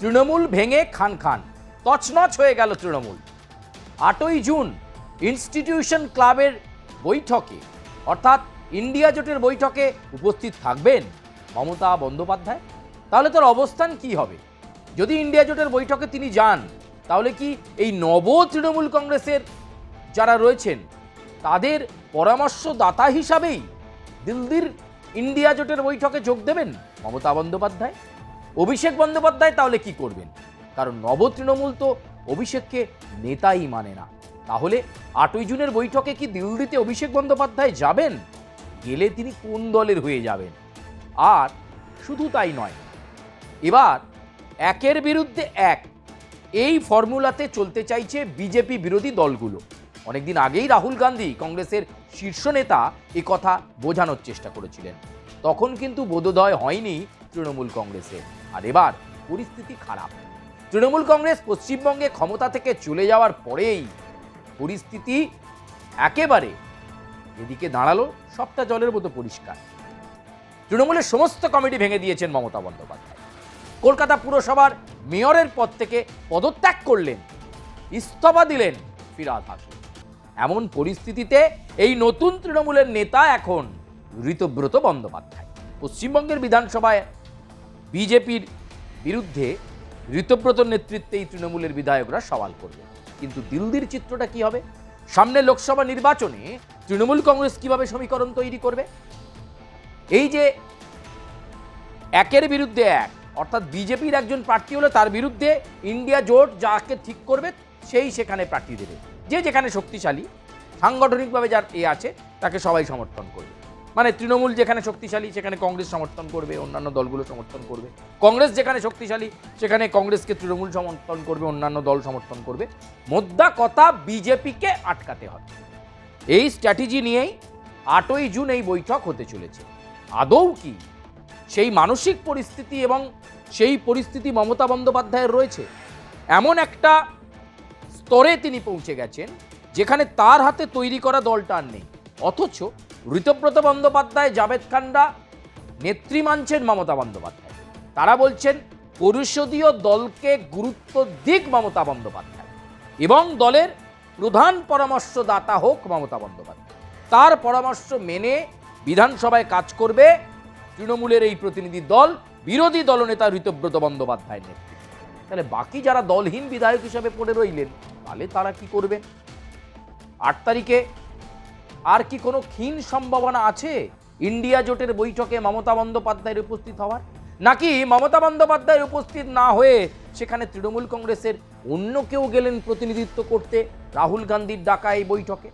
তৃণমূল ভেঙে খান খান তছনছ হয়ে গেল তৃণমূল। 8ই জুন ইনস্টিটিউশন ক্লাবের বৈঠকে অর্থাৎ ইন্ডিয়া জোটের বৈঠকে উপস্থিত থাকবেন মমতা বন্দ্যোপাধ্যায়। তাহলে তার অবস্থান কি হবে? যদি ইন্ডিয়া জোটের বৈঠকে তিনি যান, তাহলে কি এই নব তৃণমূল কংগ্রেসের যারা রয়েছেন তাদের পরামর্শদাতা হিসাবেই দিল্লির ইন্ডিয়া জোটের বৈঠকে যোগ দেবেন মমতা বন্দ্যোপাধ্যায়? অভিষেক বন্দ্যোপাধ্যায় তাহলে কি করবেন? কারণ নব তৃণমূল তো অভিষেককে নেতাই মানে না। তাহলে 8ই জুনের বৈঠকে কি দিল্লিতে অভিষেক বন্দ্যোপাধ্যায় যাবেন? গেলে তিনি কোন দলের হয়ে যাবেন? আর শুধু তাই নয়, এবার একের বিরুদ্ধে এক এই ফর্মুলাতে চলতে চাইছে বিজেপি বিরোধী দলগুলো। অনেকদিন আগেই রাহুল গান্ধী কংগ্রেসের শীর্ষ নেতা এ কথা বোঝানোর চেষ্টা করেছিলেন, তখন কিন্তু বোধোদয় হয়নি তৃণমূল কংগ্রেসে। আর এবার পরিস্থিতি খারাপ। তৃণমূল কংগ্রেস পশ্চিমবঙ্গে ক্ষমতা থেকে চলে যাওয়ার পরেই পরিস্থিতি একেবারে এদিকে দাঁড়ালো, সবটা জলের মতো পরিষ্কার। তৃণমূলের সমস্ত কমিটি ভেঙে দিয়েছেন মমতা বন্দ্যোপাধ্যায়। কলকাতা পুরসভার মেয়রের পদ থেকে পদত্যাগ করলেন, ইস্তফা দিলেন ফিরহাদ হাকিম। এমন পরিস্থিতিতে এই নতুন তৃণমূলের নেতা এখন ঋতব্রত বন্দ্যোপাধ্যায়। পশ্চিমবঙ্গের বিধানসভায় বিজেপির বিরুদ্ধে ঋতব্রতর নেতৃত্বেই তৃণমূলের বিধায়করা সওয়াল করবে। কিন্তু দিল্লির চিত্রটা কি হবে? সামনে লোকসভা নির্বাচনে তৃণমূল কংগ্রেস কিভাবে সমীকরণ তৈরি করবে? এই যে একের বিরুদ্ধে এক, অর্থাৎ বিজেপির একজন প্রার্থী হলে তার বিরুদ্ধে ইন্ডিয়া জোট যাকে ঠিক করবে সেই সেখানে প্রার্থী দেবে। যে যেখানে শক্তিশালী সাংগঠনিকভাবে যার আছে তাকে সবাই সমর্থন করবে। মানে তৃণমূল যেখানে শক্তিশালী সেখানে কংগ্রেস সমর্থন করবে, অন্যান্য দলগুলো সমর্থন করবে। কংগ্রেস যেখানে শক্তিশালী সেখানে কংগ্রেসকে তৃণমূল সমর্থন করবে, অন্যান্য দল সমর্থন করবে। মোদ্দা কথা, বিজেপিকে আটকাতে হবে। এই স্ট্র্যাটেজি নিয়েই 8ই জুন এই বৈঠক হতে চলেছে। আদৌ কি সেই মানসিক পরিস্থিতি এবং সেই পরিস্থিতি মমতা বন্দ্যোপাধ্যায়ের রয়েছে? এমন একটা স্তরে তিনি পৌঁছে গেছেন যেখানে তার হাতে তৈরি করা দলটা আর নেই, অথচ ঋতব্রত বন্দ্যোপাধ্যায়, জাভেদ খানরা নেত্রী মানছেন মমতা বন্দ্যোপাধ্যায়। তারা বলছেন পরিষদীয় দলকে গুরুত্ব দিক মমতা বন্দ্যোপাধ্যায় এবং দলের প্রধান পরামর্শদাতা হোক মমতা বন্দ্যোপাধ্যায়। তার পরামর্শ মেনে বিধানসভায় কাজ করবে তৃণমূলের এই প্রতিনিধি দল, বিরোধী দলনেতা ঋতব্রত বন্দ্যোপাধ্যায়ের নেতৃত্বে। তাহলে বাকি যারা দলহীন বিধায়ক হিসাবে পড়ে রইলেন, তাহলে তারা কি করবেন? 8 তারিখে আর কি কোনো ক্ষীণ সম্ভাবনা আছে ইন্ডিয়া জোটের বৈঠকে মমতা বন্দ্যোপাধ্যায়ের উপস্থিত হওয়ার? নাকি মমতা বন্দ্যোপাধ্যায়ের উপস্থিত না হয়ে সেখানে তৃণমূল কংগ্রেসের অন্য কেউ গেলেন প্রতিনিধিত্ব করতে রাহুল গান্ধীর ডাকা এই বৈঠকে?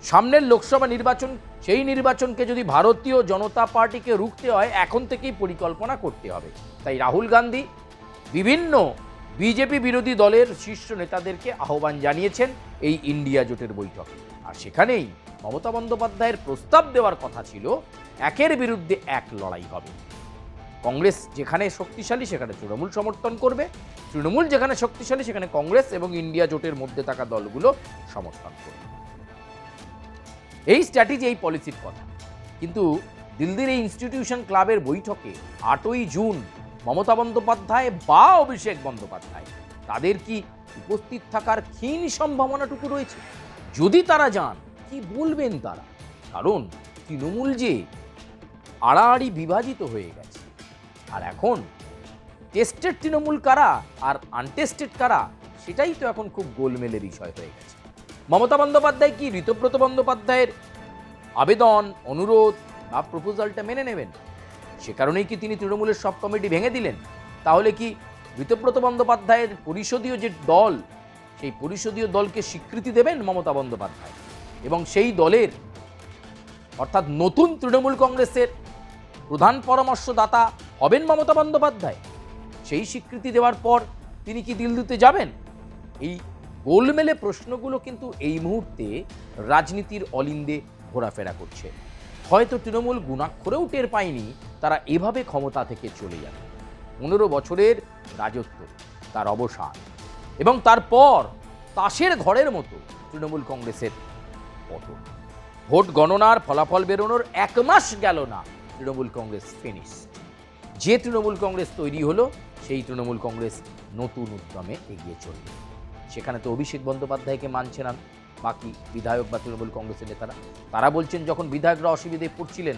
সামনের লোকসভা নির্বাচন, সেই নির্বাচনকে যদি ভারতীয় জনতা পার্টিকে রুখতে হয় এখন থেকেই পরিকল্পনা করতে হবে। তাই রাহুল গান্ধী বিভিন্ন বিজেপি বিরোধী দলের শীর্ষ নেতাদেরকে আহ্বান জানিয়েছেন এই ইন্ডিয়া জোটের বৈঠকে। আর সেখানেই মমতা বন্দ্যোপাধ্যায়ের প্রস্তাব দেওয়ার কথা ছিল একের বিরুদ্ধে এক লড়াই হবে। কংগ্রেস যেখানে শক্তিশালী সেখানে তৃণমূল সমর্থন করবে, তৃণমূল যেখানে শক্তিশালী সেখানে কংগ্রেস এবং ইন্ডিয়া জোটের মধ্যে থাকা দলগুলো সমর্থন করবে। এই স্ট্র্যাটেজি, এই পলিসির কথা। কিন্তু দিল্লির এই ইনস্টিটিউশন ক্লাবের বৈঠকে 8ই জুন মমতা বন্দ্যোপাধ্যায় বা অভিষেক বন্দ্যোপাধ্যায় তাদের কি উপস্থিত থাকার ক্ষীণ সম্ভাবনাটুকু রয়েছে? যদি তারা যান, কি বলবেন তারা? কারণ তৃণমূল যে আড়াআড়ি বিভাজিত হয়ে গেছে, আর এখন টেস্টেড তৃণমূল কারা আর আনটেস্টেড কারা সেটাই তো এখন খুব গোলমেলের বিষয় হয়ে গেছে। মমতা বন্দ্যোপাধ্যায় কি ঋতব্রত বন্দ্যোপাধ্যায়ের আবেদন, অনুরোধ বা প্রপোজালটা মেনে নেবেন? সে কারণেই কি তিনি তৃণমূলের সব কমিটি ভেঙে দিলেন? তাহলে কি ঋতব্রত বন্দ্যোপাধ্যায়ের পরিষদীয় যে দল, সেই পরিষদীয় দলকে স্বীকৃতি দেবেন মমতা বন্দ্যোপাধ্যায় এবং সেই দলের অর্থাৎ নতুন তৃণমূল কংগ্রেসের প্রধান পরামর্শদাতা হবেন মমতা বন্দ্যোপাধ্যায়? সেই স্বীকৃতি দেওয়ার পর তিনি কি দিল্লিতে যাবেন? এই গোলমেলে প্রশ্নগুলো কিন্তু এই মুহূর্তে রাজনীতির অলিন্দে ঘোরাফেরা করছে। হয়তো তৃণমূল গুণাক্ষরেও টের পায়নি তারা এভাবে ক্ষমতা থেকে চলে যাবে। 15 বছরের রাজত্ব, তার অবসান, এবং তারপর তাসের ঘরের মতো তৃণমূল কংগ্রেসের পতন। ভোট গণনার ফলাফল বেরোনোর 1 মাস গেল না, তৃণমূল কংগ্রেস ফিনিশড। যে তৃণমূল কংগ্রেস তৈরি হলো সেই তৃণমূল কংগ্রেস নতুন উদ্যমে এগিয়ে চলবে। সেখানে তো অভিষেক বন্দ্যোপাধ্যায়কে মানছে না বাকি বিধায়ক বা তৃণমূল কংগ্রেসের নেতারা। তারা বলছেন যখন বিধায়করা অসুবিধায় পড়ছিলেন,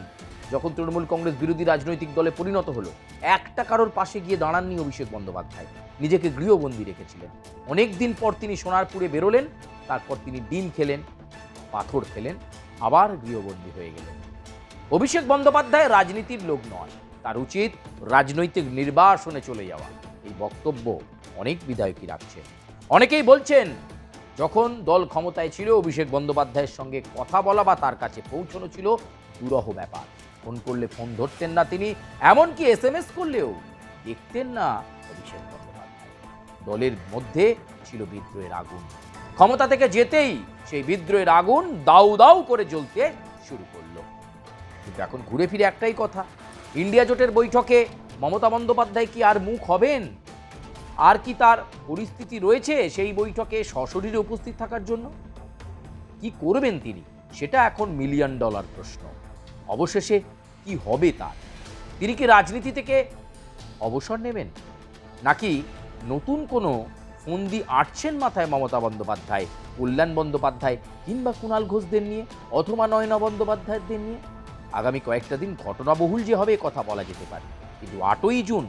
যখন তৃণমূল কংগ্রেস বিরোধী রাজনৈতিক দলে পরিণত হলো, একটা কারোর পাশে গিয়ে দাঁড়াননি অভিষেক বন্দ্যোপাধ্যায়, নিজেকে গৃহবন্দী রেখেছিলেন। অনেক দিন পর তিনি সোনারপুরে বেরোলেন, তারপর তিনি ডিম খেলেন, পাথর খেলেন, আবার গৃহবন্দী হয়ে গেলেন। অভিষেক বন্দ্যোপাধ্যায় রাজনীতির লোক নয়, তার উচিত রাজনৈতিক নির্বাসনে চলে যাওয়া। এই বক্তব্য অনেক বিধায়কই রাখছেন। অনেকেই বলছেন যখন দল ক্ষমতায় ছিল অভিষেক বন্দ্যোপাধ্যায়ের সঙ্গে কথা বলা বা তার কাছে পৌঁছানো ছিল দুরূহ ব্যাপার। ফোন করলে ফোন ধরতেন না তিনি, এমনকি SMS করলেও দেখতেন না অভিষেক বন্দ্যোপাধ্যায়। দলের মধ্যে ছিল বিদ্রোহের আগুন। ক্ষমতা থেকে যেতেই সেই বিদ্রোহের আগুন দাউ দাউ করে জ্বলতে শুরু করলো। কিন্তু এখন ঘুরে ফিরে একটাই কথা, ইন্ডিয়া জোটের বৈঠকে মমতা বন্দ্যোপাধ্যায় কি আর মুখ হবেন? আর কি তার পরিস্থিতি রয়েছে সেই বৈঠকে সশরীরে উপস্থিত থাকার জন্য? কি করবেন তিনি, সেটা এখন $1 মিলিয়ন প্রশ্ন। অবশেষে কি হবে তার? তিনি কি রাজনীতি থেকে অবসর নেবেন, নাকি নতুন কোনো ফন্দি আঁটছেন মাথায় মমতা বন্দ্যোপাধ্যায়, কল্যাণ বন্দ্যোপাধ্যায় কিংবা কুণাল ঘোষদের নিয়ে, অথবা নয়না বন্দ্যোপাধ্যায়দের নিয়ে? আগামী কয়েকটা দিন ঘটনাবহুল যে হবে কথা বলা যেতে পারে, কিন্তু 8ই জুন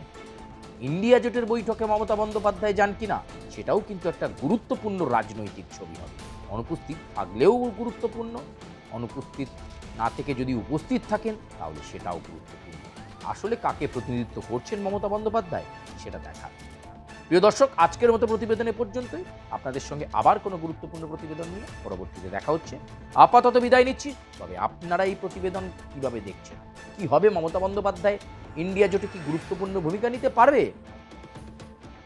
ইন্ডিয়া জোটের বৈঠকে মমতা বন্দ্যোপাধ্যায় যান কিনা সেটাও কিন্তু একটা গুরুত্বপূর্ণ রাজনৈতিক ছবি হবে। অনুপস্থিত থাকলেও গুরুত্বপূর্ণ, অনুপস্থিত না থেকে যদি উপস্থিত থাকেন তাহলে সেটাও গুরুত্বপূর্ণ। আসলে কাকে প্রতিনিধিত্ব করছেন মমতা বন্দ্যোপাধ্যায় সেটা দেখার। প্রিয় দর্শক, আজকের মতো প্রতিবেদনে পর্যন্তই। আপনাদের সঙ্গে আবার কোনো গুরুত্বপূর্ণ প্রতিবেদন নিয়ে পরবর্তীতে দেখা হচ্ছে। আপাতত বিদায় নিচ্ছি, তবে আপনারা এই প্রতিবেদন কিভাবে দেখছেন? কি হবে মমতা বন্দ্যোপাধ্যায়? ইন্ডিয়া জোটে কি গুরুত্বপূর্ণ ভূমিকা নিতে পারবে?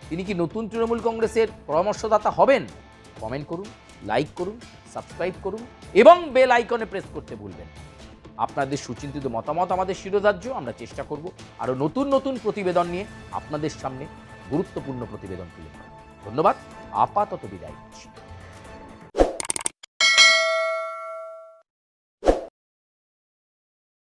তিনি কি নতুন তৃণমূল কংগ্রেসের পরামর্শদাতা হবেন? কমেন্ট করুন, লাইক করুন, সাবস্ক্রাইব করুন এবং বেল আইকনে প্রেস করতে ভুলবেন না। আপনাদের সুচিন্তিত মতামত আমাদের শিরোধার্য। আমরা চেষ্টা করব আরও নতুন নতুন প্রতিবেদন নিয়ে আপনাদের সামনে গুরুত্বপূর্ণ প্রতিবেদন তুলে ধরা। ধন্যবাদ, আপাতত বিদায় নিচ্ছি।